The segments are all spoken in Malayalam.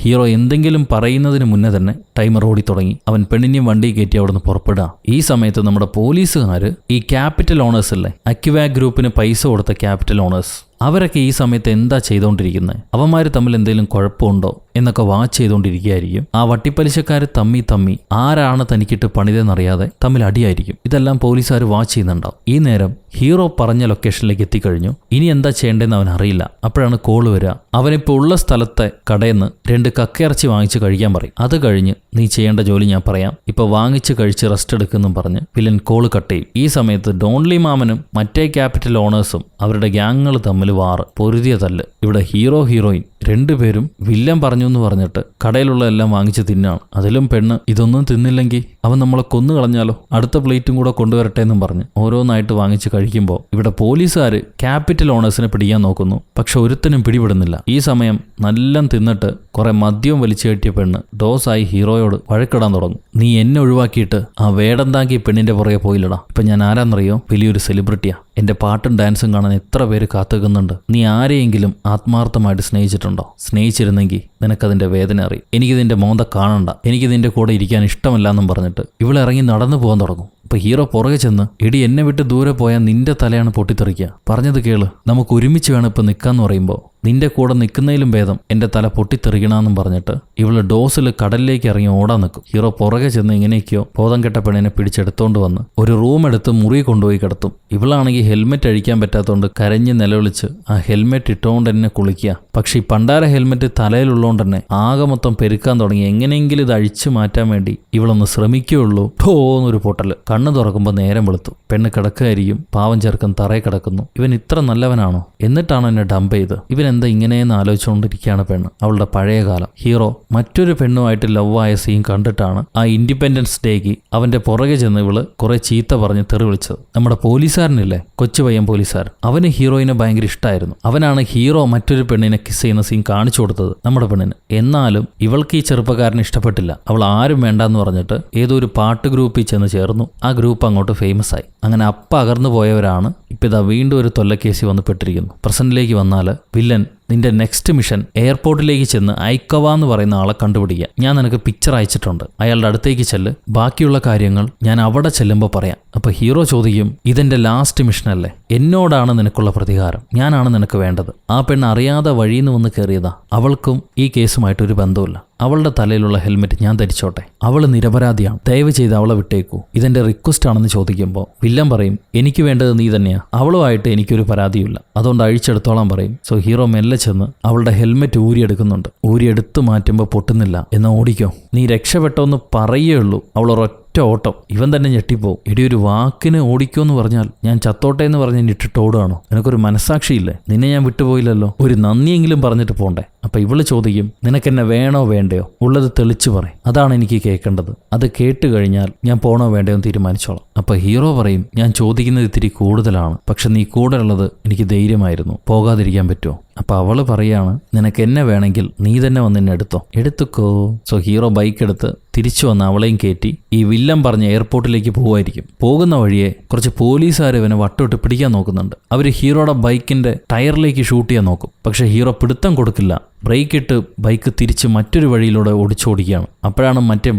ഹീറോ എന്തെങ്കിലും പറയുന്നതിന് മുന്നേ തന്നെ ടൈമർ ഓടി തുടങ്ങി. അവൻ പെണ്ണിനെയും വണ്ടി കയറ്റി അവിടുന്ന് പുറപ്പെടുക. ഈ സമയത്ത് നമ്മുടെ പോലീസുകാർ ഈ ക്യാപിറ്റൽ ഓണേഴ്സ് അല്ലേ, അക്യുവാക് ഗ്രൂപ്പിന് പൈസ കൊടുത്ത ക്യാപിറ്റൽ ഓണേഴ്സ്, അവരൊക്കെ ഈ സമയത്ത് എന്താ ചെയ്തുകൊണ്ടിരിക്കുന്നത്, അവന്മാർ തമ്മിൽ എന്തെങ്കിലും കുഴപ്പമുണ്ടോ എന്നൊക്കെ വാച്ച് ചെയ്തുകൊണ്ടിരിക്കുകയായിരിക്കും. ആ വട്ടിപ്പലിശക്കാർ തമ്മി ആരാണ് തനിക്കിട്ട് പണിതെന്നറിയാതെ തമ്മിൽ അടിയായിരിക്കും. ഇതെല്ലാം പോലീസുകാർ വാച്ച് ചെയ്യുന്നുണ്ടാവും. ഈ നേരം ഹീറോ പറഞ്ഞ ലൊക്കേഷനിലേക്ക് എത്തിക്കഴിഞ്ഞു. ഇനി എന്താ ചെയ്യേണ്ടതെന്ന് അവൻ അറിയില്ല. അപ്പോഴാണ് കോള് വരിക. അവനിപ്പോൾ ഉള്ള സ്ഥലത്തെ കടയിൽ നിന്ന് 2 കക്കയിറച്ചി വാങ്ങിച്ച് കഴിക്കാൻ പറയും. അത് കഴിഞ്ഞ് നീ ചെയ്യേണ്ട ജോലി ഞാൻ പറയാം, ഇപ്പൊ വാങ്ങിച്ച് കഴിച്ച് റെസ്റ്റ് എടുക്കുന്നും പറഞ്ഞ് വില്ലൻ കോള് കട്ട് ചെയ്യും. ഈ സമയത്ത് ഡോൺലി മാമനും മറ്റേ ക്യാപിറ്റൽ ഓണേഴ്സും അവരുടെ ഗ്യാങ്ങുകൾ തമ്മിൽ വാറ്, പൊരുതിയ തല്ല്. ഇവിടെ ഹീറോയിൻ രണ്ടുപേരും വില്ലൻ പറഞ്ഞു എന്ന് പറഞ്ഞിട്ട് കടയിലുള്ള എല്ലാം വാങ്ങിച്ച് തിന്നാണ്. അതിലും പെണ്ണ് ഇതൊന്നും തിന്നില്ലെങ്കിൽ അവൻ നമ്മളെ കൊന്നു കളഞ്ഞാലോ, അടുത്ത പ്ലേറ്റും കൂടെ കൊണ്ടുവരട്ടെ എന്നും പറഞ്ഞ് ഓരോന്നായിട്ട് വാങ്ങിച്ച് കഴിക്കുമ്പോൾ ഇവിടെ പോലീസുകാർ ക്യാപിറ്റൽ ഓണേഴ്സിനെ പിടിക്കാൻ നോക്കുന്നു. പക്ഷെ ഒരുത്തനും പിടിപെടുന്നില്ല. ഈ സമയം നല്ല തിന്നിട്ട് കുറെ മദ്യം വലിച്ചു കെട്ടിയ പെണ്ണ് ഡോസായി ഹീറോയോട് വഴക്കിടാൻ തുടങ്ങും. നീ എന്നെ ഒഴിവാക്കിയിട്ട് ആ വേടന്താങ്കി പെണ്ണിന്റെ പുറകെ പോയില്ലടാ. ഇപ്പൊ ഞാൻ ആരാന്നറിയോ, വലിയൊരു സെലിബ്രിറ്റിയാ. എന്റെ പാട്ടും ഡാൻസും കാണാൻ എത്ര പേര് കാത്തുക്കുന്നുണ്ട്. നീ ആരെയെങ്കിലും ആത്മാർത്ഥമായിട്ട് സ്നേഹിച്ചിട്ടുണ്ടോ? സ്നേഹിച്ചിരുന്നെങ്കിൽ നിനക്കതിന്റെ വേദന അറിയും. എനിക്കിതിന്റെ മോന്ത കാണണ്ട, എനിക്കിതിന്റെ കൂടെ ഇരിക്കാൻ ഇഷ്ടമല്ല എന്നും പറഞ്ഞിട്ട് ഇവളിറങ്ങി നടന്നു പോകാൻ തുടങ്ങും. ഇപ്പൊ ഹീറോ പുറകെ ചെന്ന്, എടി എന്നെ വിട്ട് ദൂരെ പോയാൽ നിന്റെ തലയാണ് പൊട്ടിത്തെറിക്കുക, പറഞ്ഞത് കേള്, നമുക്ക് ഒരുമിച്ച് വേണം ഇപ്പൊ നിൽക്കാന്ന് പറയുമ്പോൾ നിന്റെ കൂടെ നിൽക്കുന്നതിലും ഭേദം എന്റെ തല പൊട്ടിത്തെറിക്കണമെന്നും പറഞ്ഞിട്ട് ഇവള് ഡോസിൽ കടലിലേക്ക് ഇറങ്ങി ഓടാൻ നിൽക്കും. ഹീറോ പുറകെ ചെന്ന് എങ്ങനെയൊക്കെയോ ബോധം കെട്ട പെണ്ണിനെ പിടിച്ചെടുത്തോണ്ട് വന്ന് ഒരു റൂം എടുത്ത് മുറി കൊണ്ടുപോയി കിടത്തും. ഇവളാണെങ്കിൽ ഹെൽമെറ്റ് അഴിക്കാൻ പറ്റാത്തതുകൊണ്ട് കരഞ്ഞ് നിലവിളിച്ച് ആ ഹെൽമെറ്റ് ഇട്ടുകൊണ്ട് തന്നെ കുളിക്കുക. പക്ഷെ ഈ പണ്ടാര ഹെൽമെറ്റ് തലയിലുള്ളതുകൊണ്ട് തന്നെ ആകെ മൊത്തം പെരുക്കാൻ തുടങ്ങി. എങ്ങനെയെങ്കിലും ഇത് അഴിച്ചു മാറ്റാൻ വേണ്ടി ഇവളൊന്ന് ശ്രമിക്കുകയുള്ളൂ. ഠോന്നൊരു പൊട്ടല്. കണ്ണ് തുറക്കുമ്പോൾ നേരം വെളുത്തു. പെണ്ണ് കിടക്കുകയായിരിക്കും. പാവം ചെറുക്കൻ തറയെ കിടക്കുന്നു. ഇവൻ ഇത്ര നല്ലവനാണോ? എന്നിട്ടാണ് എന്നെ ഡംപ് ചെയ്ത്. ഇവൻ എന്താ ഇങ്ങനെയെന്ന് ആലോചിച്ചുകൊണ്ടിരിക്കുകയാണ് പെണ്ണ്. അവളുടെ പഴയ കാലം. ഹീറോ മറ്റൊരു പെണ്ണുമായിട്ട് ലവായ സീൻ കണ്ടിട്ടാണ് ആ ഇൻഡിപെൻഡൻസ് ഡേക്ക് അവന്റെ പുറകെ ചെന്ന് ഇവള് കുറെ ചീത്ത പറഞ്ഞ് തെറി വിളിച്ചത്. നമ്മുടെ പോലീസുകാരനില്ലേ, കൊച്ചു പയ്യൻ പോലീസുകാരൻ, അവന് ഹീറോയിനെ ഭയങ്കര ഇഷ്ടമായിരുന്നു. അവനാണ് ഹീറോ മറ്റൊരു പെണ്ണിനെ കിസ് ചെയ്യുന്ന സീൻ കാണിച്ചു കൊടുത്തത് നമ്മുടെ പെണ്ണിന്. എന്നാലും ഇവൾക്ക് ഈ ചെറുപ്പക്കാരന് ഇഷ്ടപ്പെട്ടില്ല. അവൾ ആരും വേണ്ടാന്ന് പറഞ്ഞിട്ട് ഏതോ ഒരു പാട്ട് ഗ്രൂപ്പിൽ ചെന്ന് ചേർന്നു. ആ ഗ്രൂപ്പ് അങ്ങോട്ട് ഫേമസ് ആയി. അങ്ങനെ അകർന്നു പോയവരാണ് ഇപ്പൊ ഇതാ വീണ്ടും ഒരു തൊല്ലക്കേസി വന്ന് പെട്ടിരിക്കുന്നു. പ്രസന്റിലേക്ക് വന്നാൽ വില്ലൻ, നിന്റെ നെക്സ്റ്റ് മിഷൻ എയർപോർട്ടിലേക്ക് ചെന്ന് ഐക്കവ എന്ന് പറയുന്ന ആളെ കണ്ടുപിടിക്കുക. ഞാൻ നിനക്ക് പിക്ചർ അയച്ചിട്ടുണ്ട്, അയാളുടെ അടുത്തേക്ക് ചെല്ല്, ബാക്കിയുള്ള കാര്യങ്ങൾ ഞാൻ അവിടെ ചെല്ലുമ്പോൾ പറയാം. അപ്പൊ ഹീറോ ചോദിക്കും, ഇതെന്റെ ലാസ്റ്റ് മിഷൻ അല്ലേ, എന്നോടാണ് നിനക്കുള്ള പ്രതികാരം, ഞാനാണ് നിനക്ക് വേണ്ടത്. ആ പെണ്ണ് അറിയാതെ വഴിയിൽ നിന്ന് വന്ന് കയറിയതാ. അവൾക്കും ഈ കേസുമായിട്ടൊരു ബന്ധമില്ല. അവളുടെ തലയിലുള്ള ഹെൽമെറ്റ് ഞാൻ ധരിച്ചോട്ടെ, അവള് നിരപരാധിയാണ്, ദയവ് ചെയ്ത് അവളെ വിട്ടേക്കൂ, ഇതെന്റെ റിക്വസ്റ്റ് ആണെന്ന് ചോദിക്കുമ്പോൾ വില്ലൻ പറയും, എനിക്ക് വേണ്ടത് നീ തന്നെയാ, അവളുമായിട്ട് എനിക്കൊരു പരാതിയില്ല, അതുകൊണ്ട് അഴിച്ചെടുത്തോളാൻ പറയും. സോ ഹീറോ മെല്ലെ ചെന്ന് അവളുടെ ഹെൽമെറ്റ് ഊരിയെടുക്കുന്നുണ്ട്. ഊരിയെടുത്ത് മാറ്റുമ്പോൾ പൊട്ടുന്നില്ല. എന്നാ ഓടിക്കോ, നീ രക്ഷപ്പെട്ടോന്ന് പറയേ ഉള്ളൂ. അവൾ ഒറ്റ ഓട്ടം. ഇവൻ തന്നെ ഞെട്ടിപ്പോവും. ഇടി ഒരു വാക്കിന് ഓടിക്കോന്ന് പറഞ്ഞാൽ ഞാൻ ചത്തോട്ടെ എന്ന് പറഞ്ഞ് ഇട്ടിട്ട് ഓടുകയാണോ? നിനക്കൊരു മനസാക്ഷിയില്ലേ? നിന്നെ ഞാൻ വിട്ടുപോയില്ലല്ലോ, ഒരു നന്ദിയെങ്കിലും പറഞ്ഞിട്ട് പോണ്ടേ? അപ്പൊ ഇവള് ചോദിക്കും, നിനക്കെന്നെ വേണോ വേണ്ടയോ, ഉള്ളത് തെളിച്ചു പറയും, അതാണ് എനിക്ക് കേൾക്കേണ്ടത്. അത് കേട്ട് കഴിഞ്ഞാൽ ഞാൻ പോണോ വേണ്ടയോ എന്ന് തീരുമാനിച്ചോളാം. അപ്പൊ ഹീറോ പറയും, ഞാൻ ചോദിക്കുന്നത് ഇത്തിരി കൂടുതലാണ്, പക്ഷെ നീ കൂടെ ഉള്ളത് എനിക്ക് ധൈര്യമായിരുന്നു, പോകാതിരിക്കാൻ പറ്റുമോ? അപ്പൊ അവള് പറയാണ്, നിനക്ക് എന്നെ വേണമെങ്കിൽ നീ തന്നെ വന്ന് എന്നെ എടുത്തുക്കോ. സോ ഹീറോ ബൈക്ക് എടുത്ത് തിരിച്ചു വന്ന് അവളെയും കയറ്റി ഈ വില്ലൻ പറഞ്ഞ എയർപോർട്ടിലേക്ക് പോവായിരിക്കും. പോകുന്ന വഴിയെ കുറച്ച് പോലീസുകാർ ഇവനെ വട്ടമിട്ട് പിടിക്കാൻ നോക്കുന്നുണ്ട്. അവര് ഹീറോയുടെ ബൈക്കിന്റെ ടയറിലേക്ക് ഷൂട്ട് ചെയ്യാൻ നോക്കും. പക്ഷെ ഹീറോ പിടുത്തം കൊടുക്കില്ല. ബ്രേക്ക് ഇട്ട് ബൈക്ക് തിരിച്ച് മറ്റൊരു വഴിയിലൂടെ ഓടിച്ചോടിക്കുകയാണ്. അപ്പോഴാണ് മറ്റേ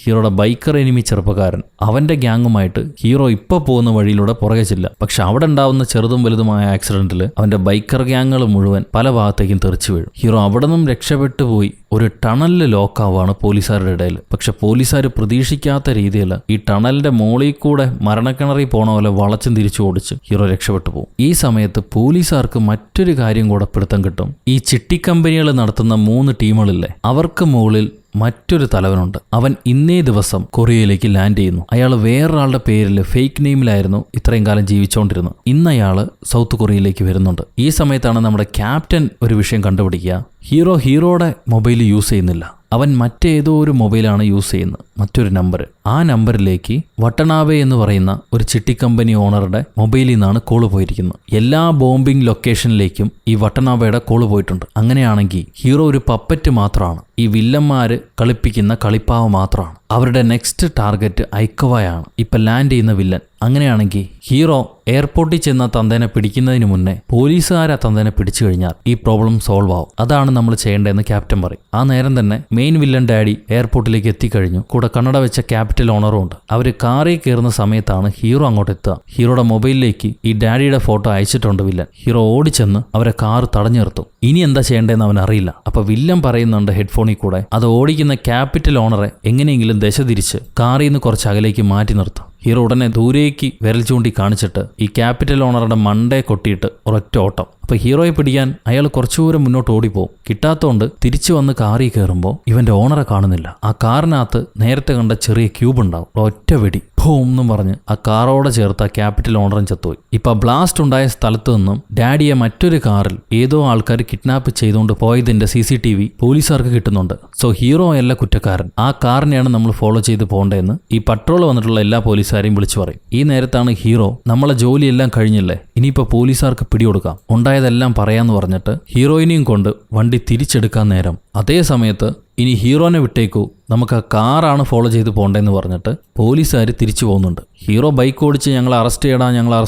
ഹീറോയുടെ ബൈക്കർ എനിമി ചെറുപ്പക്കാരൻ, അവന്റെ ഗ്യാങ്ങുമായിട്ട് ഹീറോ ഇപ്പൊ പോകുന്ന വഴിയിലൂടെ പുറകെ ചെല്ലുക. പക്ഷെ അവിടെ ഉണ്ടാവുന്ന ചെറുതും വലുതുമായ ആക്സിഡന്റിൽ അവന്റെ ബൈക്കർ ഗ്യാങ്ങുകൾ മുഴുവൻ പല ഭാഗത്തേക്കും തെറിച്ചു വീഴും. ഹീറോ അവിടെ നിന്നും രക്ഷപ്പെട്ടു പോയി ഒരു ടണലില് ലോക്കാവാണ് പോലീസുകാരുടെ ഇടയിൽ. പക്ഷെ പോലീസുകാർ പ്രതീക്ഷിക്കാത്ത രീതിയിൽ ഈ ടണലിന്റെ മോളിൽ കൂടെ മരണക്കിണറിൽ പോണ പോലെ വളച്ചും തിരിച്ചു ഓടിച്ച് ഹീറോ രക്ഷപ്പെട്ടു പോകും. ഈ സമയത്ത് പോലീസുകാർക്ക് മറ്റൊരു കാര്യം കൂടെ പിടുത്തം കിട്ടും. ഈ ചിട്ടി കമ്പനികൾ നടത്തുന്ന 3 ടീമുകളില്ലേ, അവർക്ക് മുകളിൽ മറ്റൊരു തലവനുണ്ട്. അവൻ ഇന്നേ ദിവസം കൊറിയയിലേക്ക് ലാൻഡ് ചെയ്യുന്നു. അയാൾ വേറൊരാളുടെ പേരിൽ ഫേക്ക് നെയിമിലായിരുന്നു ഇത്രയും കാലം ജീവിച്ചുകൊണ്ടിരുന്നത്. ഇന്ന് അയാൾ സൗത്ത് കൊറിയയിലേക്ക് വരുന്നുണ്ട്. ഈ സമയത്താണ് നമ്മുടെ ക്യാപ്റ്റൻ ഒരു വിഷയം കണ്ടുപിടിക്കുക. ഹീറോയുടെ മൊബൈൽ യൂസ് ചെയ്യുന്നില്ല, അവൻ മറ്റേതോ ഒരു മൊബൈലാണ് യൂസ് ചെയ്യുന്നത്, മറ്റൊരു നമ്പർ. ആ നമ്പറിലേക്ക് വട്ടനാബെ എന്ന് പറയുന്ന ഒരു ചിട്ടി കമ്പനി ഓണറുടെ മൊബൈലിൽ നിന്നാണ് കോള് പോയിരിക്കുന്നത്. എല്ലാ ബോംബിംഗ് ലൊക്കേഷനിലേക്കും ഈ വട്ടനാബയുടെ കോള് പോയിട്ടുണ്ട്. അങ്ങനെയാണെങ്കിൽ ഹീറോ ഒരു പപ്പറ്റ് മാത്രമാണ്, ഈ വില്ലന്മാര് കളിപ്പിക്കുന്ന കളിപ്പാവ് മാത്രമാണ്. അവരുടെ നെക്സ്റ്റ് ടാർഗറ്റ് ഐക്കവയാണ്, ഇപ്പൊ ലാൻഡ് ചെയ്യുന്ന വില്ലൻ. അങ്ങനെയാണെങ്കിൽ ഹീറോ എയർപോർട്ടിൽ ചെന്ന തന്തേനെ പിടിക്കുന്നതിന് മുന്നേ പോലീസുകാരാ തന്തേനെ പിടിച്ചു കഴിഞ്ഞാൽ ഈ പ്രോബ്ലം സോൾവ് ആവും. അതാണ് നമ്മൾ ചെയ്യേണ്ടതെന്ന് ക്യാപ്റ്റൻ പറയും. ആ നേരം തന്നെ മെയിൻ വില്ലൻ ഡാഡി എയർപോർട്ടിലേക്ക് എത്തിക്കഴിഞ്ഞു. കൂടെ കണ്ണട വെച്ച ക്യാപിറ്റൽ ഓണറും ഉണ്ട്. അവര് കാറിൽ കയറുന്ന സമയത്താണ് ഹീറോ അങ്ങോട്ട് എത്തുക. ഹീറോയുടെ മൊബൈലിലേക്ക് ഈ ഡാഡിയുടെ ഫോട്ടോ അയച്ചിട്ടുണ്ട് വില്ലൻ. ഹീറോ ഓടിച്ചെന്ന് അവരെ കാർ തടഞ്ഞു നിർത്തും. ഇനി എന്താ ചെയ്യേണ്ടതെന്ന് അവൻ അറിയില്ല. അപ്പൊ വില്ലൻ പറയുന്നുണ്ട് ഹെഡ്ഫോണിൽ കൂടെ, അത് ഓടിക്കുന്ന ക്യാപിറ്റൽ ഓണറെ എങ്ങനെയെങ്കിലും ദശ തിരിച്ച് കാറിൽ നിന്ന് കുറച്ച് അകലേക്ക് മാറ്റി നിർത്തും. ഹീറോ ഉടനെ ദൂരേക്ക് വിരൽ ചൂണ്ടി കാണിച്ചിട്ട് ഈ ക്യാപിറ്റൽ ഓണറുടെ മണ്ടയെ കൊട്ടിയിട്ട് ഒരൊറ്റ ഓട്ടം. അപ്പൊ ഹീറോയെ പിടിക്കാൻ അയാൾ കുറച്ചു ദൂരം മുന്നോട്ട് ഓടിപ്പോവും. കിട്ടാത്തോണ്ട് തിരിച്ചു വന്ന് കാറിൽ കയറുമ്പോൾ ഇവന്റെ ഓണറെ കാണുന്നില്ല. ആ കാറിനകത്ത് നേരത്തെ കണ്ട ചെറിയ ക്യൂബ് ഉണ്ടാവും. ഒറ്റ വെടി ഭൂം എന്നും പറഞ്ഞ് ആ കാറോടെ ചേർത്ത് ആ ക്യാപിറ്റൽ ഓണറും ചത്തുപോയി. ഇപ്പൊ ബ്ലാസ്റ്റ് ഉണ്ടായ സ്ഥലത്തു നിന്നും ഡാഡിയെ മറ്റൊരു കാറിൽ ഏതോ ആൾക്കാർ കിഡ്നാപ്പ് ചെയ്തുകൊണ്ട് പോയതിന്റെ CCTV പോലീസുകാർക്ക് കിട്ടുന്നുണ്ട്. സോ ഹീറോ അല്ല കുറ്റക്കാരൻ, ആ കാറിനെയാണ് നമ്മൾ ഫോളോ ചെയ്ത് പോകേണ്ടതെന്ന് ഈ പട്രോൾ വന്നിട്ടുള്ള എല്ലാ പോലീസുകാരെയും വിളിച്ചു പറയും. ഈ നേരത്താണ് ഹീറോ നമ്മളെ ജോലിയെല്ലാം കഴിഞ്ഞില്ലേ, ഇനിയിപ്പോ പോലീസുകാർക്ക് പിടികൊടുക്കാം, ഉണ്ടായതെല്ലാം പറയാന്ന് പറഞ്ഞിട്ട് ഹീറോയിനെയും കൊണ്ട് വണ്ടി തിരിച്ചെടുക്കാൻ നേരം അതേ സമയത്ത് ഇനി ഹീറോനെ വിട്ടേക്കൂ, നമുക്ക് ആ കാറാണ് ഫോളോ ചെയ്ത് പോകേണ്ടതെന്ന് പറഞ്ഞിട്ട് പോലീസുകാർ തിരിച്ചു പോകുന്നുണ്ട്. ഹീറോ ബൈക്ക് ഓടിച്ച് ഞങ്ങൾ അറസ്റ്റ്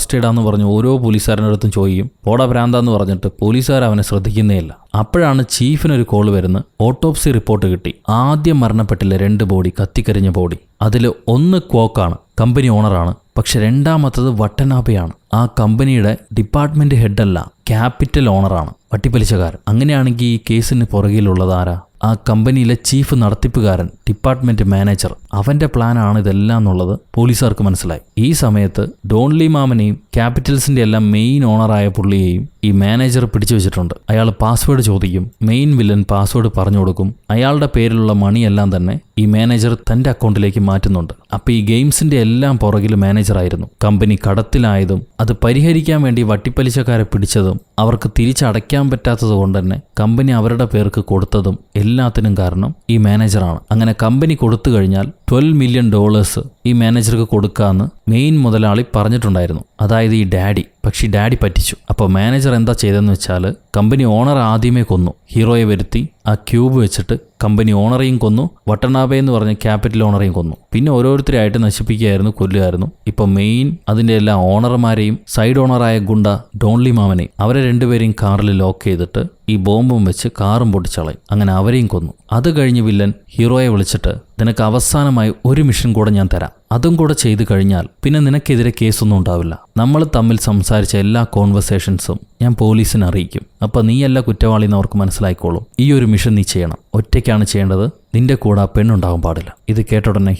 ചെയ്യടാന്ന് പറഞ്ഞ് ഓരോ പോലീസുകാരുടെ അടുത്തും ചോദിക്കും. പോടാ ഭ്രാന്താന്ന് പറഞ്ഞിട്ട് പോലീസുകാർ അവനെ ശ്രദ്ധിക്കുന്നേ ഇല്ല. അപ്പോഴാണ് ചീഫിനൊരു കോൾ വരുന്നത്. ഓട്ടോപ്സി റിപ്പോർട്ട് കിട്ടി. ആദ്യം മരണപ്പെട്ടില്ല 2 ബോഡി, കത്തിക്കരിഞ്ഞ ബോഡി. അതിൽ ഒന്ന് ക്വോക്കാണ്, കമ്പനി ഓണറാണ്. പക്ഷെ രണ്ടാമത്തത് വട്ടനാബയാണ്. ആ കമ്പനിയുടെ ഡിപ്പാർട്ട്മെന്റ് ഹെഡല്ല, ക്യാപിറ്റൽ ഓണറാണ്, വട്ടിപ്പലിശക്കാരൻ. അങ്ങനെയാണെങ്കിൽ ഈ കേസിന് പുറകിലുള്ളതാരാ? ആ കമ്പനിയിലെ ചീഫ് നടത്തിപ്പുകാരൻ, ഡിപ്പാർട്ട്മെന്റ് മാനേജർ. അവന്റെ പ്ലാനാണ് ഇതെല്ലാം എന്നുള്ളത് പോലീസുകാർക്ക് മനസ്സിലായി. ഈ സമയത്ത് ഡോൺലി മാമനെയും ക്യാപിറ്റൽസിന്റെ എല്ലാം മെയിൻ ഓണറായ പുള്ളിയെയും ഈ മാനേജർ പിടിച്ചു വെച്ചിട്ടുണ്ട്. അയാൾ പാസ്വേഡ് ചോദിക്കും. മെയിൻ വില്ലൻ പാസ്വേഡ് പറഞ്ഞു കൊടുക്കും. അയാളുടെ പേരിലുള്ള മണിയെല്ലാം തന്നെ ഈ മാനേജർ തന്റെ അക്കൗണ്ടിലേക്ക് മാറ്റുന്നുണ്ട്. അപ്പൊ ഈ ഗെയിംസിന്റെ എല്ലാം പുറകിൽ മാനേജറായിരുന്നു. കമ്പനി കടത്തിലായതും അത് പരിഹരിക്കാൻ വേണ്ടി വട്ടിപ്പലിശക്കാരെ പിടിച്ചതും അവർക്ക് തിരിച്ചടയ്ക്കാൻ പറ്റാത്തത് കൊണ്ട് തന്നെ കമ്പനി അവരുടെ പേർക്ക് കൊടുത്തതും എല്ലാത്തിനും കാരണം ഈ മാനേജറാണ്. അങ്ങനെ കമ്പനി കൊടുത്തു കഴിഞ്ഞാൽ $12 മില്യൺ ഈ മാനേജർക്ക് കൊടുക്കാമെന്ന് മെയിൻ മുതലാളി പറഞ്ഞിട്ടുണ്ടായിരുന്നു, അതായത് ഈ ഡാഡി. പക്ഷേ ഡാഡി പറ്റിച്ചു. അപ്പോൾ മാനേജർ എന്താ ചെയ്തതെന്ന് വെച്ചാൽ കമ്പനി ഓണർ ആദ്യമേ കൊന്നു. ഹീറോയെ വരുത്തി ആ ക്യൂബ് വെച്ചിട്ട് കമ്പനി ഓണറേയും കൊന്നു, വട്ടനാബെ എന്ന് പറഞ്ഞ ക്യാപിറ്റൽ ഓണറേയും കൊന്നു. പിന്നെ ഓരോരുത്തരായിട്ട് നശിപ്പിക്കുകയായിരുന്നു, കൊല്ലുകയായിരുന്നു. ഇപ്പൊ മെയിൻ അതിന്റെ എല്ലാ ഓണർമാരെയും സൈഡ് ഓണറായ ഗുണ്ട ഡോൺലി മാമനെയും അവരെ രണ്ടുപേരെയും കാറിൽ ലോക്ക് ചെയ്തിട്ട് ഈ ബോംബും വെച്ച് കാറും പൊട്ടിച്ചളയും. അങ്ങനെ അവരെയും കൊന്നു. അത് കഴിഞ്ഞ് വില്ലൻ ഹീറോയെ വിളിച്ചിട്ട്, നിനക്ക് അവസാനമായി ഒരു മിഷൻ കൂടെ ഞാൻ തരാം, അതും കൂടെ ചെയ്തു കഴിഞ്ഞാൽ പിന്നെ നിനക്കെതിരെ കേസൊന്നും ഉണ്ടാവില്ല. നമ്മൾ തമ്മിൽ സംസാരിച്ച എല്ലാ കോൺവെർസേഷൻസും ഞാൻ പോലീസിനെ അറിയിക്കും. അപ്പൊ നീയല്ല കുറ്റവാളിന്ന് അവർക്ക് മനസ്സിലായിക്കോളും. ഈ ഒരു മിഷൻ നീ ചെയ്യണം, ഒറ്റയ്ക്കാണ് ചെയ്യേണ്ടത്, നിന്റെ കൂടെ ആ പെണ്ണുണ്ടാവാൻ പാടില്ല. ഇത് കേട്ട ഉടനെ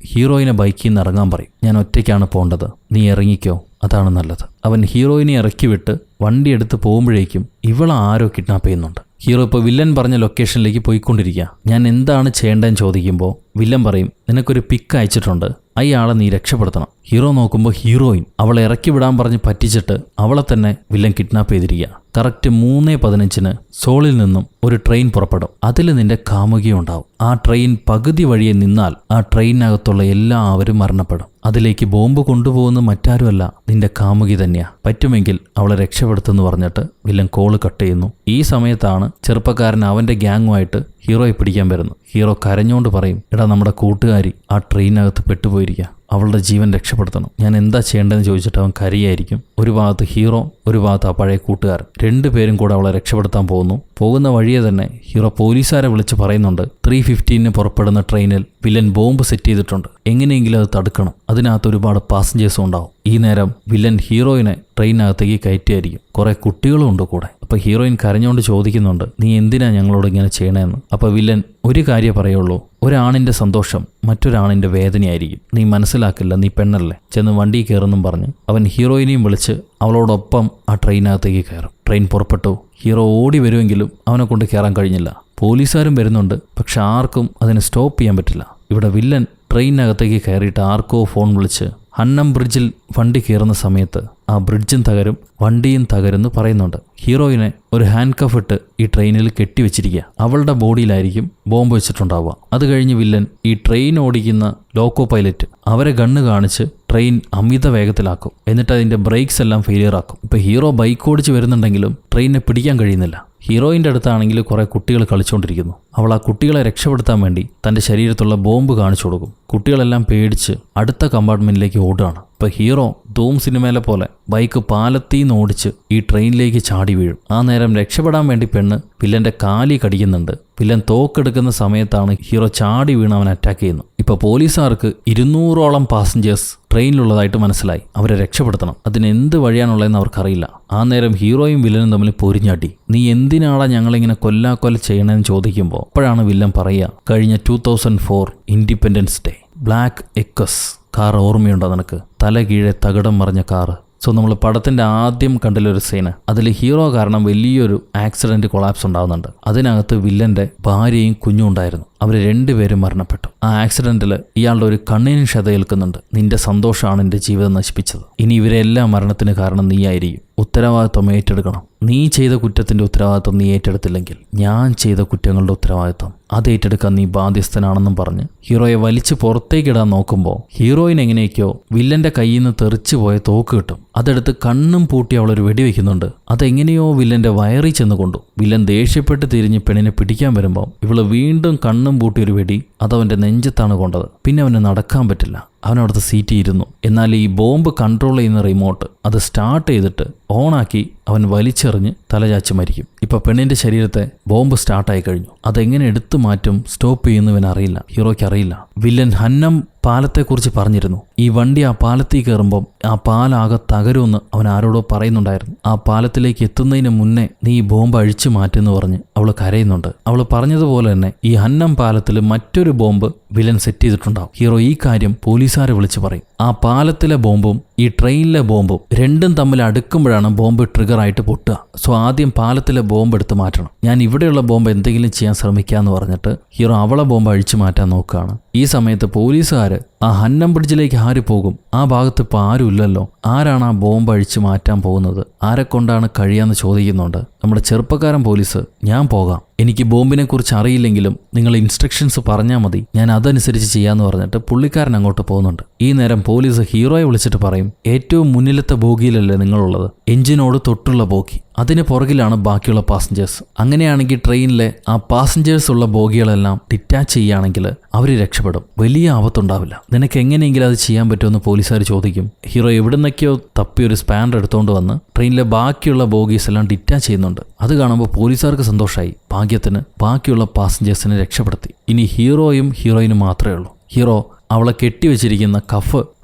ഹീറോയിനെ ബൈക്കിൽ നിന്ന് ഇറങ്ങാൻ പറയും. ഞാൻ ഒറ്റയ്ക്കാണ് പോകേണ്ടത്, നീ ഇറങ്ങിക്കോ, അതാണ് നല്ലത്. അവൻ ഹീറോയിനെ ഇറക്കി വിട്ട് വണ്ടി എടുത്ത് പോകുമ്പോഴേക്കും ഇവളെ ആരോ കിഡ്നാപ്പ് ചെയ്യുന്നുണ്ട്. ഹീറോ ഇപ്പോൾ വില്ലൻ പറഞ്ഞ ലൊക്കേഷനിലേക്ക് പോയിക്കൊണ്ടിരിക്കുക. ഞാൻ എന്താണ് ചെയ്യേണ്ടതെന്ന് ചോദിക്കുമ്പോൾ വില്ലൻ പറയും, നിനക്കൊരു പിക്ക് അയച്ചിട്ടുണ്ട്, അയാളെ നീ രക്ഷപ്പെടുത്തണം. ഹീറോ നോക്കുമ്പോൾ ഹീറോയിൻ അവളെ ഇറക്കി വിടാൻ പറഞ്ഞ് പറ്റിച്ചിട്ട് അവളെ തന്നെ വില്ലൻ കിഡ്നാപ്പ് ചെയ്തിരിക്കുക. കറക്റ്റ് 3:15 സോളിൽ നിന്നും ഒരു ട്രെയിൻ പുറപ്പെടും. അതിൽ നിന്റെ കാമുകിയും ഉണ്ടാവും. ആ ട്രെയിൻ പകുതി വഴിയെ നിന്നാൽ ആ ട്രെയിനകത്തുള്ള എല്ലാവരും മരണപ്പെടും. അതിലേക്ക് ബോംബ് കൊണ്ടുപോകുന്ന മറ്റാരുമല്ല, നിന്റെ കാമുകി തന്നെയാ. പറ്റുമെങ്കിൽ അവളെ രക്ഷപ്പെടുത്തെന്ന് പറഞ്ഞിട്ട് വില്ലൻ കോള് കട്ട് ചെയ്യുന്നു. ഈ സമയത്താണ് ചെറുപ്പക്കാരൻ അവന്റെ ഗ്യാങ്ങുമായിട്ട് ഹീറോയെ പിടിക്കാൻ വരുന്നു. ഹീറോ കരഞ്ഞുകൊണ്ട് പറയും, എടാ നമ്മുടെ കൂട്ടുകാരി ആ ട്രെയിനകത്ത് പെട്ടുപോയിരിക്കുക, അവളുടെ ജീവൻ രക്ഷപ്പെടുത്തണം, ഞാൻ എന്താ ചെയ്യേണ്ടതെന്ന് ചോദിച്ചിട്ട് അവൻ കരയായിരിക്കും. ഒരു ഭാഗത്ത് ഹീറോ, ഒരു ഭാഗത്ത് ആ പഴയ കൂട്ടുകാരൻ. രണ്ടുപേരും കൂടെ അവളെ രക്ഷപ്പെടുത്താൻ പോകുന്നു. പോകുന്ന വഴിയെ തന്നെ ഹീറോ പോലീസുകാരെ വിളിച്ച് പറയുന്നുണ്ട്, 3:15 പുറപ്പെടുന്ന ട്രെയിനിൽ വില്ലൻ ബോംബ് സെറ്റ് ചെയ്തിട്ടുണ്ട്, എങ്ങനെയെങ്കിലും അത് തടുക്കണം, അതിനകത്ത് ഒരുപാട് പാസഞ്ചേഴ്സും ഉണ്ടാവും. ഈ നേരം വില്ലൻ ഹീറോയിനെ ട്രെയിനകത്തേക്ക് കയറ്റിയായിരിക്കും. കുറെ കുട്ടികളും ഉണ്ട് കൂടെ. അപ്പൊ ഹീറോയിൻ കരഞ്ഞുകൊണ്ട് ചോദിക്കുന്നുണ്ട്, നീ എന്തിനാ ഞങ്ങളോട് ഇങ്ങനെ ചെയ്യണമെന്ന്. അപ്പൊ വില്ലൻ ഒരു കാര്യം പറയുള്ളൂ, ഒരാണിന്റെ സന്തോഷം മറ്റൊരാണിന്റെ വേദനയായിരിക്കും, നീ മനസ്സിലാക്കില്ല, നീ പെണ്ണല്ലേ, ചെന്ന് വണ്ടി കയറുന്നും പറഞ്ഞ് അവൻ ഹീറോയിനെയും വിളിച്ച് അവളോടൊപ്പം ആ ട്രെയിനകത്തേക്ക് കയറും. ട്രെയിൻ പുറപ്പെട്ടു. ഹീറോ ഓടി വരുമെങ്കിലും അവനെ കൊണ്ട് കയറാൻ കഴിഞ്ഞില്ല. പോലീസുകാരും വരുന്നുണ്ട്, പക്ഷെ ആർക്കും അതിനെ സ്റ്റോപ്പ് ചെയ്യാൻ പറ്റില്ല. ഇവിടെ വില്ലൻ ട്രെയിനകത്തേക്ക് കയറിയിട്ട് ആർക്കോ ഫോൺ വിളിച്ച് ഹന്നം ബ്രിഡ്ജിൽ വണ്ടി കയറുന്ന സമയത്ത് ആ ബ്രിഡ്ജും തകരും വണ്ടിയും തകരുന്നു പറയുന്നുണ്ട്. ഹീറോയിനെ ഒരു ഹാൻഡ് കഫ് ഇട്ട് ഈ ട്രെയിനിൽ കെട്ടിവെച്ചിരിക്കുക. അവളുടെ ബോഡിയിലായിരിക്കും ബോംബ് വെച്ചിട്ടുണ്ടാവുക. അത് കഴിഞ്ഞ് വില്ലൻ ഈ ട്രെയിൻ ഓടിക്കുന്ന ലോക്കോ പൈലറ്റ് അവരെ ഗണ്ണ് കാണിച്ച് ട്രെയിൻ അമിത വേഗത്തിലാക്കും. എന്നിട്ട് അതിന്റെ ബ്രേക്സ് എല്ലാം ഫെയിലിയർ ആക്കും. ഇപ്പൊ ഹീറോ ബൈക്ക് ഓടിച്ച് വരുന്നുണ്ടെങ്കിലും ട്രെയിനിനെ പിടിക്കാൻ കഴിയുന്നില്ല. ഹീറോയിൻ്റെ അടുത്താണെങ്കിൽ കുറെ കുട്ടികൾ കളിച്ചുകൊണ്ടിരിക്കുന്നു. അവൾ ആ കുട്ടികളെ രക്ഷപ്പെടുത്താൻ വേണ്ടി തന്റെ ശരീരത്തുള്ള ബോംബ് കാണിച്ചു കൊടുക്കും. കുട്ടികളെല്ലാം പേടിച്ച് അടുത്ത കമ്പാർട്ട്മെന്റിലേക്ക് ഓടുകയാണ്. ഇപ്പൊ ഹീറോ ധൂം സിനിമയിലെ പോലെ ബൈക്ക് പാലത്തീന്ന് ഓടിച്ച് ഈ ട്രെയിനിലേക്ക് ചാടി വീഴും. ആ നേരം രക്ഷപ്പെടാൻ വേണ്ടി പെണ്ണ് വില്ലന്റെ കാലി കടിക്കുന്നുണ്ട്. വില്ലൻ തോക്കെടുക്കുന്ന സമയത്താണ് ഹീറോ ചാടി വീണ് അവൻ അറ്റാക്ക് ചെയ്യുന്നത്. ഇപ്പൊ പോലീസുകാർക്ക് 200ഓളം പാസഞ്ചേഴ്സ് ട്രെയിനിലുള്ളതായിട്ട് മനസ്സിലായി. അവരെ രക്ഷപ്പെടുത്തണം. അതിന് എന്ത് വഴിയാണുള്ളതെന്ന് അവർക്കറിയില്ല. ആ നേരം ഹീറോയും വില്ലനും തമ്മിൽ പൊരിഞ്ഞാടി. നീ എന്തിനാടാ ഞങ്ങളിങ്ങനെ കൊല്ലാക്കൊല ചെയ്യണമെന്ന് ചോദിക്കുമ്പോൾ അപ്പോഴാണ് വില്ലൻ പറയുക, കഴിഞ്ഞ 2004 ഇൻഡിപെൻഡൻസ് ഡേ ബ്ലാക്ക് എക്കസ് കാർ ഓർമ്മയുണ്ടോ നിനക്ക്? തല കീഴെ തകിടം മറിഞ്ഞ കാറ്. സോ നമ്മൾ പടത്തിന്റെ ആദ്യം കണ്ടില്ലൊരു സീന്, അതിൽ ഹീറോ കാരണം വലിയൊരു ആക്സിഡന്റ് കൊളാപ്സ് ഉണ്ടാകുന്നുണ്ട്. അതിനകത്ത് വില്ലന്റെ ഭാര്യയും കുഞ്ഞും ഉണ്ടായിരുന്നു. അവർ രണ്ടുപേരും മരണപ്പെട്ടു. ആ ആക്സിഡന്റിൽ ഇയാളുടെ ഒരു കണ്ണിന് ക്ഷതയേൽക്കുന്നുണ്ട്. നിന്റെ സന്തോഷമാണ് എൻ്റെ ജീവിതം നശിപ്പിച്ചത്. ഇനി ഇവരെല്ലാം മരണത്തിന് കാരണം നീയായിരിക്കും. ഉത്തരവാദിത്വം ഏറ്റെടുക്കണം. നീ ചെയ്ത കുറ്റത്തിന്റെ ഉത്തരവാദിത്വം നീ ഏറ്റെടുത്തില്ലെങ്കിൽ ഞാൻ ചെയ്ത കുറ്റങ്ങളുടെ ഉത്തരവാദിത്വം അത് ഏറ്റെടുക്കാൻ നീ ബാധ്യസ്ഥനാണെന്നും പറഞ്ഞ് ഹീറോയെ വലിച്ച് പുറത്തേക്കിടാൻ നോക്കുമ്പോൾ ഹീറോയിൻ എങ്ങനെയൊക്കെയോ വില്ലന്റെ കയ്യിൽ നിന്ന് തെറിച്ചു പോയ തോക്ക് കിട്ടും. അതെടുത്ത് കണ്ണും പൂട്ടി അവളൊരു വെടിവെക്കുന്നുണ്ട്. അതെങ്ങനെയോ വില്ലന്റെ വയറിൽ ചെന്ന് കൊണ്ടു. വില്ലൻ ദേഷ്യപ്പെട്ട് തിരിഞ്ഞ് പെണ്ണിനെ പിടിക്കാൻ വരുമ്പോൾ ഇവള് വീണ്ടും കണ്ണും പൂട്ടിയൊരു വെടി അതവന്റെ നെഞ്ചത്താണ് കൊണ്ടത്. പിന്നെ അവന് നടക്കാൻ പറ്റില്ല. അവനവിടുത്തെ സീറ്റിൽ ഇരുന്നു. എന്നാൽ ഈ ബോംബ് കൺട്രോൾ ചെയ്യുന്ന റിമോട്ട് അത് സ്റ്റാർട്ട് ചെയ്തിട്ട് ഓണാക്കി അവൻ വലിച്ചെറിഞ്ഞ് തലചാച്ച് മരിക്കും. ഇപ്പൊ പെണ്ണിന്റെ ശരീരത്തെ ബോംബ് സ്റ്റാർട്ടായി കഴിഞ്ഞു. അതെങ്ങനെ എടുത്തു മാറ്റും, സ്റ്റോപ്പ് ചെയ്യുന്നവൻ അറിയില്ല, ഹീറോയ്ക്ക് അറിയില്ല. വില്ലൻ ഹന്നം പാലത്തെക്കുറിച്ച് പറഞ്ഞിരുന്നു. ഈ വണ്ടി ആ പാലത്തിൽ കയറുമ്പം ആ പാലാകെ തകരുമെന്ന് അവൻ ആരോടോ പറയുന്നുണ്ടായിരുന്നു. ആ പാലത്തിലേക്ക് എത്തുന്നതിന് മുന്നേ നീ ഈ ബോംബ് അഴിച്ചു മാറ്റെന്ന് പറഞ്ഞ് അവൾ കരയുന്നുണ്ട്. അവൾ പറഞ്ഞതുപോലെ തന്നെ ഈ ഹന്നം പാലത്തിൽ മറ്റൊരു ബോംബ് വില്ലൻ സെറ്റ് ചെയ്തിട്ടുണ്ടാവും. ഹീറോ ഈ കാര്യം പോലീസുകാരെ വിളിച്ച് പറയും. ആ പാലത്തിലെ ബോംബും ഈ ട്രെയിനിലെ ബോംബും രണ്ടും തമ്മിൽ അടുക്കുമ്പോഴാണ് ബോംബ് ട്രിഗർ ആയിട്ട് പൊട്ടുക. സോ ആദ്യം പാലത്തിലെ ബോംബ് എടുത്ത് മാറ്റണം. ഞാൻ ഇവിടെയുള്ള ബോംബ് എന്തെങ്കിലും ചെയ്യാൻ ശ്രമിക്കാന്ന് പറഞ്ഞിട്ട് ഹീറോ അവളെ ബോംബ് അഴിച്ചു മാറ്റാൻ നോക്കുകയാണ്. ഈ സമയത്ത് പോലീസുകാർ ആ ഹന്നം ബ്രിഡ്ജിലേക്ക് ആര് പോകും? ആ ഭാഗത്ത് ഇപ്പോൾ ആരും ഇല്ലല്ലോ. ആരാണ് ആ ബോംബ് അഴിച്ചു മാറ്റാൻ പോകുന്നത്? ആരെ കൊണ്ടാണ് കഴിയാന്ന് ചോദിക്കുന്നുണ്ട്. നമ്മുടെ ചെറുപ്പക്കാരൻ പോലീസ്, ഞാൻ പോകാം, എനിക്ക് ബോംബിനെ കുറിച്ച് അറിയില്ലെങ്കിലും നിങ്ങൾ ഇൻസ്ട്രക്ഷൻസ് പറഞ്ഞാൽ മതി, ഞാൻ അതനുസരിച്ച് ചെയ്യാന്ന് പറഞ്ഞിട്ട് പുള്ളിക്കാരൻ അങ്ങോട്ട് പോകുന്നുണ്ട്. ഈ നേരം പോലീസ് ഹീറോയെ വിളിച്ചിട്ട് പറയും, ഏറ്റവും മുന്നിലത്തെ ബോഗിയിലല്ലേ നിങ്ങളുള്ളത്, എഞ്ചിനോട് തൊട്ടുള്ള ബോഗി, അതിന് പുറകിലാണ് ബാക്കിയുള്ള പാസഞ്ചേഴ്സ്. അങ്ങനെയാണെങ്കിൽ ട്രെയിനിലെ ആ പാസഞ്ചേഴ്സ് ഉള്ള ബോഗികളെല്ലാം ഡിറ്റാച്ച് ചെയ്യുകയാണെങ്കിൽ അവർ രക്ഷപ്പെടും, വലിയ ആപത്തുണ്ടാവില്ല. നിനക്ക് എങ്ങനെയെങ്കിലും അത് ചെയ്യാൻ പറ്റുമെന്ന് പോലീസുകാർ ചോദിക്കും. ഹീറോ എവിടുന്നൊക്കെയോ തപ്പി ഒരു സ്പാനർ എടുത്തുകൊണ്ട് വന്ന് ട്രെയിനിലെ ബാക്കിയുള്ള ബോഗീസ് എല്ലാം ഡിറ്റാച്ച് ചെയ്യുന്നുണ്ട്. അത് കാണുമ്പോൾ പോലീസുകാർക്ക് സന്തോഷമായി. ഭാഗ്യത്തിന് ബാക്കിയുള്ള പാസഞ്ചേഴ്സിനെ രക്ഷപ്പെടുത്തി. ഇനി ഹീറോയും ഹീറോയിനും മാത്രമേ ഉള്ളൂ. ഹീറോ അവളെ കെട്ടിവെച്ചിരിക്കുന്ന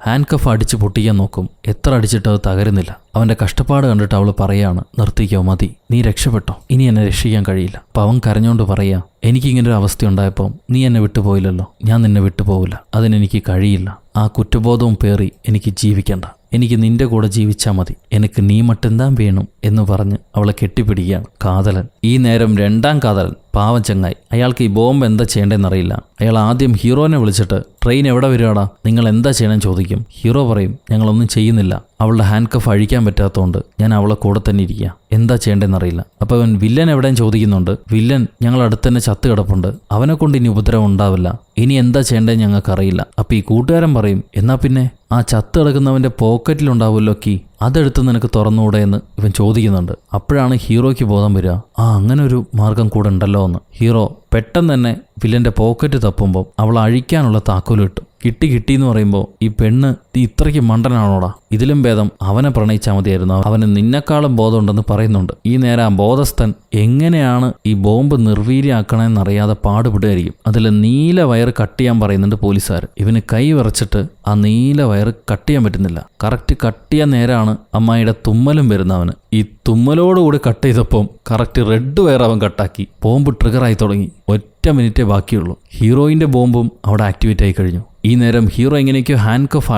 ഹാൻഡ് കഫ് അടിച്ച് പൊട്ടിക്കാൻ നോക്കും. എത്ര അടിച്ചിട്ട് അത് തകരുന്നില്ല. അവന്റെ കഷ്ടപ്പാട് കണ്ടിട്ട് അവൾ പറയാണ്, നിർത്തിക്കോ, മതി, നീ രക്ഷപ്പെട്ടോ, ഇനി എന്നെ രക്ഷിക്കാൻ കഴിയില്ല. അപ്പം അവൻ കരഞ്ഞോണ്ട് പറയാ, എനിക്കിങ്ങനൊരു അവസ്ഥ ഉണ്ടായപ്പോൾ നീ എന്നെ വിട്ടുപോയില്ലല്ലോ, ഞാൻ നിന്നെ വിട്ടുപോകില്ല, അതിനെനിക്ക് കഴിയില്ല. ആ കുറ്റബോധവും പേറി എനിക്ക് ജീവിക്കണ്ട, എനിക്ക് നിന്റെ കൂടെ ജീവിച്ചാൽ മതി, എനിക്ക് നീ മട്ടെന്താൻ വേണം എന്ന് പറഞ്ഞ് അവളെ കെട്ടിപ്പിടിക്കുകയാണ് കാതലൻ. ഈ നേരം രണ്ടാം കാതലൻ പാവം ചങ്ങായി, അയാൾക്ക് ഈ ബോംബ് എന്താ ചെയ്യേണ്ടതെന്നറിയില്ല. അയാൾ ആദ്യം ഹീറോനെ വിളിച്ചിട്ട് ട്രെയിൻ എവിടെ വരികടാ, നിങ്ങൾ എന്താ ചെയ്യണമെന്ന് ചോദിക്കും. ഹീറോ പറയും, ഞങ്ങളൊന്നും ചെയ്യുന്നില്ല, അവളുടെ ഹാൻഡ് കഫ് അഴിക്കാൻ പറ്റാത്തതുകൊണ്ട് ഞാൻ അവളെ കൂടെ തന്നെ ഇരിക്കുക, എന്താ ചെയ്യേണ്ടതെന്നറിയില്ല. അപ്പോൾ അവൻ വില്ലൻ എവിടെയും ചോദിക്കുന്നുണ്ട്. വില്ലൻ ഞങ്ങൾ അടുത്ത് തന്നെ ചത്ത് കിടപ്പുണ്ട്, അവനെ കൊണ്ട് ഇനി ഉപദ്രവം ഉണ്ടാവില്ല, ഇനി എന്താ ചെയ്യേണ്ടതെന്ന് ഞങ്ങൾക്കറിയില്ല. അപ്പോൾ ഈ കൂട്ടുകാരൻ പറയും, എന്നാ പിന്നെ ആ ചത്ത് കിടക്കുന്നവൻ്റെ പോക്കറ്റിലുണ്ടാവുമല്ലോ കീ, അതെടുത്ത് നിനക്ക് തുറന്നുകൂടെ എന്ന് ഇവൻ ചോദിക്കുന്നുണ്ട്. അപ്പോഴാണ് ഹീറോയ്ക്ക് ബോധം വരിക, ആ അങ്ങനെ ഒരു മാർഗം കൂടെ ഉണ്ടല്ലോ എന്ന്. ഹീറോ പെട്ടെന്ന് തന്നെ വില്ലന്റെ പോക്കറ്റ് തപ്പുമ്പോൾ അവൾ അഴിക്കാനുള്ള താക്കോല് കിട്ടും. കിട്ടിയെന്ന് പറയുമ്പോൾ ഈ പെണ്ണ് ഇത്രയ്ക്ക് മണ്ടനാണോടാ, ഇതിലും ഭേദം അവനെ പ്രണയിച്ചാൽ മതിയായിരുന്നു, അവന് നിന്നെക്കാളും ബോധമുണ്ടെന്ന് പറയുന്നുണ്ട്. ഈ നേരം ആ ബോധസ്ഥൻ എങ്ങനെയാണ് ഈ ബോംബ് നിർവീര്യമാക്കണമെന്നറിയാതെ പാടുപെടുകയായിരിക്കും. അതിൽ നീല വയർ കട്ട് ചെയ്യാൻ പറയുന്നുണ്ട് പോലീസുകാർ. ഇവന് കൈ വിറച്ചിട്ട് ആ നീല വയർ കട്ട് ചെയ്യാൻ പറ്റുന്നില്ല. കറക്റ്റ് കട്ട് ചെയ്യാൻ നേരമാണ് അമ്മായിയുടെ തുമ്മലും വരുന്നവന്. ഈ തുമ്മലോടുകൂടി കട്ട് ചെയ്തപ്പം കറക്റ്റ് റെഡ് വയർ അവൻ കട്ടാക്കി. ബോംബ് ട്രിഗറായി തുടങ്ങി. 1 മിനിറ്റേ ബാക്കിയുള്ളൂ. ഹീറോയിൻ്റെ ബോംബും അവിടെ ആക്ടിവേറ്റ് ആയി കഴിഞ്ഞു. ഈ നേരം ഹീറോ എങ്ങനെയൊക്കെയോ ഹാൻഡ് കഫ്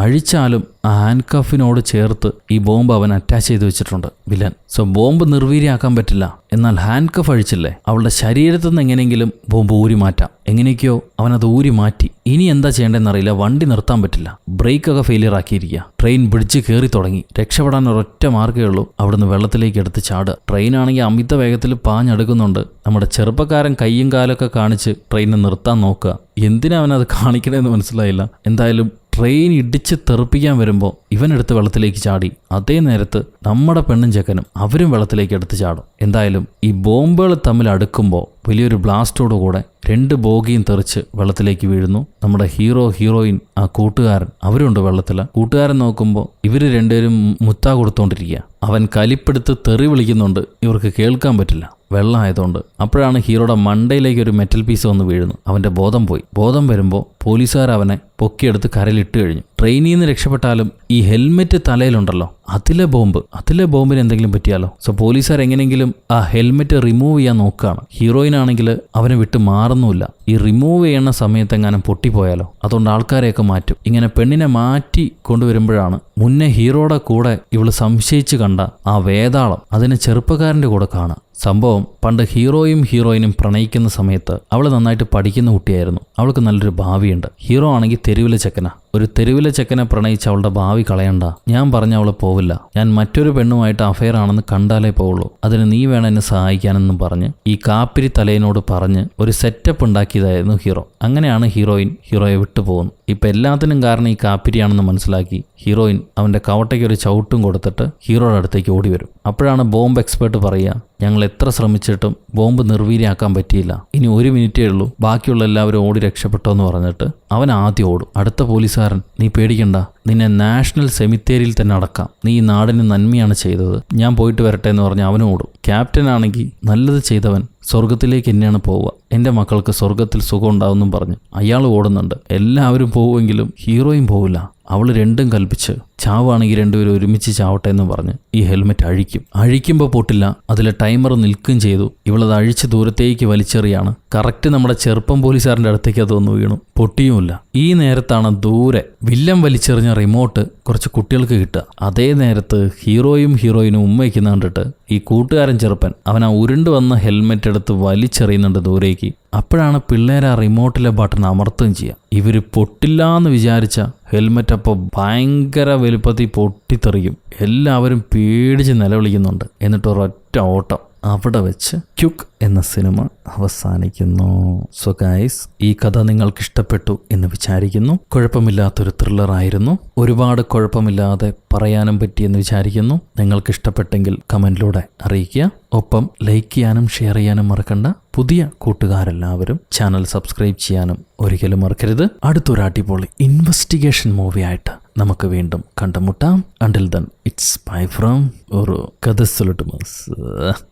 അഴിച്ചാലും ആ ഹാൻഡ് കഫിനോട് ചേർത്ത് ഈ ബോംബ് അവൻ അറ്റാച്ച് ചെയ്ത് വെച്ചിട്ടുണ്ട് വില്ലൻ. സോ ബോംബ് നിർവീര്യമാക്കാൻ പറ്റില്ല. എന്നാൽ ഹാൻഡ് കഫ് അഴിച്ചില്ലേ, അവളുടെ ശരീരത്തിൽ നിന്ന് എങ്ങനെയെങ്കിലും ബോംബ് ഊരി മാറ്റാം. എങ്ങനെയൊക്കെയോ അവനത് ഊരി മാറ്റി. ഇനി എന്താ ചെയ്യേണ്ടതെന്നറിയില്ല. വണ്ടി നിർത്താൻ പറ്റില്ല, ബ്രേക്കൊക്കെ ഫെയിലിയർ ആക്കിയിരിക്കുക. ട്രെയിൻ ബ്രിഡ്ജ് കയറി തുടങ്ങി. രക്ഷപ്പെടാൻ ഒരൊറ്റ മാർഗ്ഗമേ ഉള്ളൂ, അവിടുന്ന് വെള്ളത്തിലേക്ക് എടുത്ത് ചാടുക. ട്രെയിനാണെങ്കിൽ അമിത വേഗത്തിൽ പാഞ്ഞെടുക്കുന്നുണ്ട്. നമ്മുടെ ചെറുപ്പക്കാരൻ കയ്യും കാലൊക്കെ കാണിച്ച് ട്രെയിനിനെ നിർത്താൻ നോക്കുക. എന്തിനാ അവനത് കാണിക്കണമെന്ന് മനസ്സിലായില്ല. എന്തായാലും ട്രെയിൻ ഇടിച്ച് തെറിപ്പിക്കാൻ വരുമ്പോൾ ഇവനെടുത്ത് വെള്ളത്തിലേക്ക് ചാടി. അതേ നേരത്ത് നമ്മുടെ പെണ്ണും ചെക്കനും അവരും വെള്ളത്തിലേക്ക് എടുത്ത് ചാടും. എന്തായാലും ഈ ബോംബുകൾ തമ്മിൽ അടുക്കുമ്പോൾ വലിയൊരു ബ്ലാസ്റ്റോടുകൂടെ 2 ബോഗിയും തെറിച്ച് വെള്ളത്തിലേക്ക് വീഴുന്നു. നമ്മുടെ ഹീറോയിൻ ആ കൂട്ടുകാരൻ അവരുണ്ട് വെള്ളത്തിൽ. കൂട്ടുകാരൻ നോക്കുമ്പോൾ ഇവർ രണ്ടുപേരും മുത്താ കൊടുത്തോണ്ടിരിക്കുക. അവൻ കലിപ്പെടുത്ത് തെറി വിളിക്കുന്നുണ്ട്. ഇവർക്ക് കേൾക്കാൻ പറ്റില്ല, വെള്ളമായതുകൊണ്ട്. അപ്പോഴാണ് ഹീറോയുടെ മണ്ടയിലേക്ക് ഒരു മെറ്റൽ പീസ് വന്ന് വീഴുന്നു. അവൻ്റെ ബോധം പോയി. ബോധം വരുമ്പോൾ പോലീസുകാർ അവനെ പൊക്കിയെടുത്ത് കരയിലിട്ട് കഴിഞ്ഞു. ട്രെയിനിൽ നിന്ന് രക്ഷപ്പെട്ടാലും ഈ ഹെൽമെറ്റ് തലയിലുണ്ടല്ലോ, അതിലെ ബോംബിന് എന്തെങ്കിലും പറ്റിയാലോ. സോ പോലീസുകാർ എങ്ങനെയെങ്കിലും ആ ഹെൽമെറ്റ് റിമൂവ് ചെയ്യാൻ നോക്കുകയാണ്. ഹീറോയിനാണെങ്കിൽ അവനെ വിട്ട് മാറുന്നുമില്ല. ഈ റിമൂവ് ചെയ്യുന്ന സമയത്തെങ്ങാനും പൊട്ടിപ്പോയാലോ. അതുകൊണ്ട് ആൾക്കാരെയൊക്കെ മാറ്റും. ഇങ്ങനെ പെണ്ണിനെ മാറ്റി കൊണ്ടുവരുമ്പോഴാണ് മുന്നേ ഹീറോയുടെ കൂടെ ഇവള് സംശയിച്ച് കണ്ട ആ വേതാളം അതിന് ചെറുപ്പക്കാരൻ്റെ കൂടെ കാണാം. സംഭവം പണ്ട് ഹീറോയിനും പ്രണയിക്കുന്ന സമയത്ത് അവൾ നന്നായിട്ട് പഠിക്കുന്ന കുട്ടിയായിരുന്നു. അവൾക്ക് നല്ലൊരു ഭാവിയുണ്ട്. ഹീറോ ആണെങ്കിൽ തെരുവിലെ ചെക്കനാ. ഒരു തെരുവിലെ ചെക്കനെ പ്രണയിച്ച് അവളുടെ ഭാവി കളയണ്ട. ഞാൻ പറഞ്ഞ അവൾ പോവില്ല. ഞാൻ മറ്റൊരു പെണ്ണുമായിട്ട് അഫെയർ ആണെന്ന് കണ്ടാലേ പോവുള്ളൂ. അതിന് നീ വേണം എന്നെ സഹായിക്കാനെന്നും പറഞ്ഞ് ഈ കാപ്പിരി തലയനോട് പറഞ്ഞ് ഒരു സെറ്റപ്പ് ഉണ്ടാക്കിയതായിരുന്നു ഹീറോ. അങ്ങനെയാണ് ഹീറോയെ വിട്ടുപോകുന്നു. ഇപ്പം എല്ലാത്തിനും കാരണം ഈ കാപ്പിരിയാണെന്ന് മനസ്സിലാക്കി ഹീറോയിൻ അവൻ്റെ കവട്ടയ്ക്ക് ഒരു ചവിട്ടും കൊടുത്തിട്ട് ഹീറോയുടെ അടുത്തേക്ക് ഓടി വരും. അപ്പോഴാണ് ബോംബ് എക്സ്പേർട്ട് പറയുക, ഞങ്ങൾ എത്ര ശ്രമിച്ചിട്ടും ബോംബ് നിർവീര്യമാക്കാൻ പറ്റിയില്ല. ഇനി 1 മിനിറ്റേ ഉള്ളൂ, ബാക്കിയുള്ള എല്ലാവരും ഓടി രക്ഷപ്പെട്ടോ എന്ന് പറഞ്ഞിട്ട് അവൻ ആദ്യം ഓടും. അടുത്ത പോലീസുകാരൻ, നീ പേടിക്കണ്ട, നിന്നെ നാഷണൽ സെമിത്തേരിയിൽ തന്നെ അടക്കാം. നീ ഈ നാടിന് നന്മയാണ് ചെയ്തത്, ഞാൻ പോയിട്ട് വരട്ടെ എന്ന് പറഞ്ഞ് അവനും ഓടും. ക്യാപ്റ്റൻ ആണെങ്കിൽ നല്ലത് ചെയ്തവൻ സ്വർഗത്തിലേക്ക് തന്നെയാണ് പോവുക, എൻ്റെ മക്കൾക്ക് സ്വർഗത്തിൽ സുഖം ഉണ്ടാവുമെന്നും പറഞ്ഞ് അയാൾ ഓടുന്നുണ്ട്. എല്ലാവരും പോവുമെങ്കിലും ഹീറോയും പോവില്ല. അവൾ രണ്ടും കൽപ്പിച്ച് ചാവാണെങ്കിൽ രണ്ടുപേരും ഒരുമിച്ച് ചാവട്ടെ എന്ന് പറഞ്ഞ് ഈ ഹെൽമെറ്റ് അഴിക്കുമ്പോൾ പൊട്ടില്ല. അതിലെ ടൈമർ നിൽക്കുകയും ചെയ്തു. ഇവളത് അഴിച്ച് ദൂരത്തേക്ക് വലിച്ചെറിയാണ്. കറക്റ്റ് നമ്മുടെ ചെറുപ്പം പോലീസുകാരൻ്റെ അടുത്തേക്ക് അതൊന്ന് വീണു, പൊട്ടിയുമില്ല. ഈ നേരത്താണ് ദൂരെ വില്ലൻ വലിച്ചെറിഞ്ഞ റിമോട്ട് കുറച്ച് കുട്ടികൾക്ക് കിട്ടുക. അതേ നേരത്ത് ഹീറോയിനും ഉമ്മയ്ക്കുന്ന കണ്ടിട്ട് ഈ കൂട്ടുകാരൻ ചെറുപ്പൻ അവൻ ആ ഉരുണ്ട് വന്ന ഹെൽമെറ്റ് എടുത്ത് വലിച്ചെറിയുന്നുണ്ട് ദൂരേക്ക്. അപ്പോഴാണ് പിള്ളേർ ആ റിമോട്ടിലെ ബട്ടൺ അമർത്തുകയും ചെയ്യുക. ഇവർ പൊട്ടില്ല എന്ന് വിചാരിച്ച ഹെൽമെറ്റ് അപ്പോൾ ഭയങ്കര വലുപ്പത്തിൽ പൊട്ടിത്തെറിയും. എല്ലാവരും പേടിച്ച് നിലവിളിക്കുന്നുണ്ട്. എന്നിട്ട് ഒരൊറ്റ ഓട്ടം. അവിടെ വെച്ച് ക്യുക്ക് എന്ന സിനിമ അവസാനിക്കുന്നു. സോ ഗൈസ്, ഈ കഥ നിങ്ങൾക്ക് ഇഷ്ടപ്പെട്ടു എന്ന് വിചാരിക്കുന്നു. കുഴപ്പമില്ലാത്തൊരു ത്രില്ലറായിരുന്നു. ഒരുപാട് കുഴപ്പമില്ലാതെ പറയാനും പറ്റിയെന്ന് വിചാരിക്കുന്നു. നിങ്ങൾക്ക് ഇഷ്ടപ്പെട്ടെങ്കിൽ കമൻറ്റിലൂടെ അറിയിക്കുക. ഒപ്പം ലൈക്ക് ചെയ്യാനും ഷെയർ ചെയ്യാനും മറക്കണ്ട. പുതിയ കൂട്ടുകാരെല്ലാവരും ചാനൽ സബ്സ്ക്രൈബ് ചെയ്യാനും ഒരിക്കലും മറക്കരുത്. അടുത്തൊരു അടിപൊളി ഇൻവെസ്റ്റിഗേഷൻ മൂവി ആയിട്ട് നമുക്ക് വീണ്ടും കണ്ടുമുട്ടാം. Until then it's bye from ഒരു കഥ.